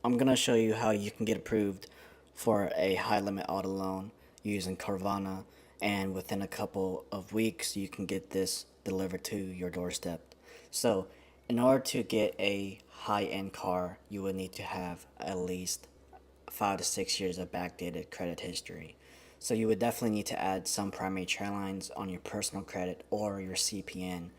I'm gonna show you how you can get approved for a high limit auto loan using Carvana, and within a couple of weeks you can get this delivered to your doorstep. So in order to get a high-end car, you would need to have at least 5 to 6 years of backdated credit history. So you would definitely need to add some primary trade lines on your personal credit or your CPN.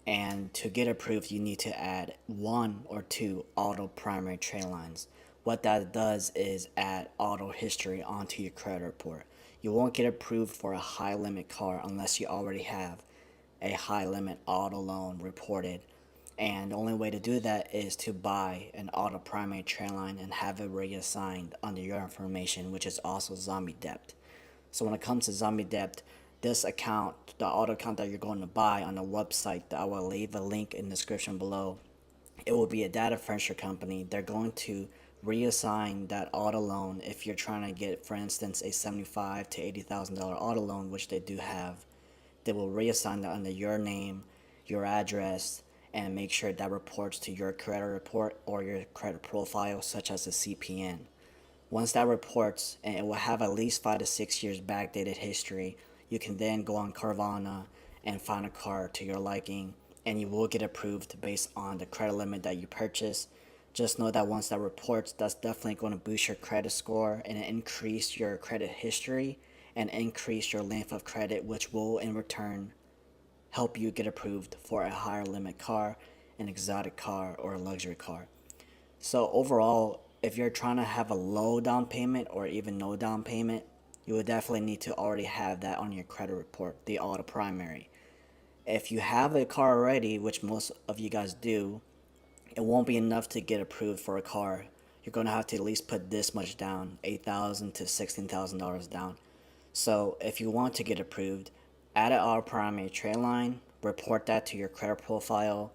And to get approved, you need to add one or two auto primary trade lines. What that does is add auto history onto your credit report. You won't get approved for a high limit car unless you already have a high limit auto loan reported. And the only way to do that is to buy an auto primary trade line and have it reassigned under your information, which is also zombie debt. So when it comes to zombie debt, this account, the auto account that you're going to buy on the website that I will leave a link in the description below, it will be a data furnisher company. They're going to reassign that auto loan if you're trying to get, for instance, a $75,000 to $80,000 auto loan, which they do have. They will reassign that under your name, your address, and make sure that reports to your credit report or your credit profile, such as a CPN. Once that reports, and it will have at least 5 to 6 years backdated history, you can then go on Carvana and find a car to your liking, and you will get approved based on the credit limit that you purchase. Just know that once that reports, that's definitely going to boost your credit score and increase your credit history and increase your length of credit, which will in return help you get approved for a higher limit car, an exotic car, or a luxury car. So overall, if you're trying to have a low down payment or even no down payment, you would definitely need to already have that on your credit report, the auto primary. If you have a car already, which most of you guys do, it won't be enough to get approved for a car. You're going to have to at least put this much down, $8,000 to $16,000 down. So if you want to get approved, add an auto primary trade line, report that to your credit profile,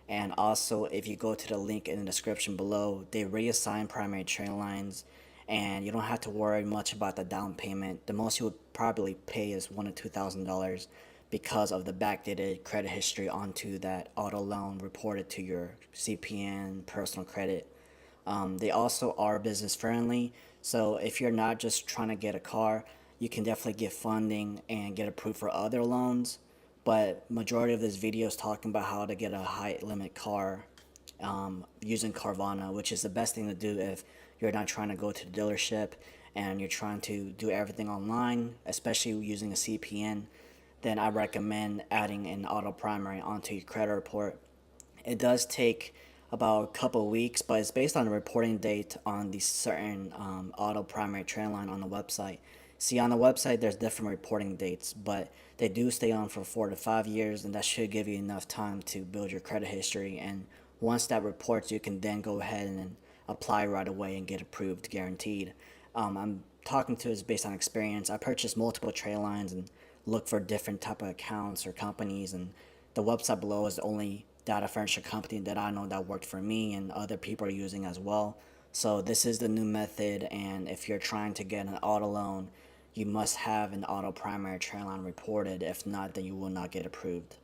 and also if you go to the link in the description below, they reassign primary trade lines, and you don't have to worry much about the down payment. The most you would probably pay is $1,000 to $2,000 because of the backdated credit history onto that auto loan reported to your CPN personal credit. They also are business friendly, so if you're not just trying to get a car, you can definitely get funding and get approved for other loans. But majority of this video is talking about how to get a high limit car using Carvana, which is the best thing to do if you're not trying to go to the dealership and you're trying to do everything online, especially using a CPN. Then I recommend adding an auto primary onto your credit report. It does take about a couple of weeks, but it's based on the reporting date on the certain auto primary trade line on the website. See, on the website, there's different reporting dates, but they do stay on for 4 to 5 years, and that should give you enough time to build your credit history. And once that reports, you can then go ahead and apply right away and get approved, guaranteed. I'm talking to is based on experience. I purchased multiple trade lines and look for different type of accounts or companies, and the website below is the only data furniture company that I know that worked for me and other people are using as well. So this is the new method, and if you're trying to get an auto loan, you must have an auto primary trade line reported. If not, then you will not get approved.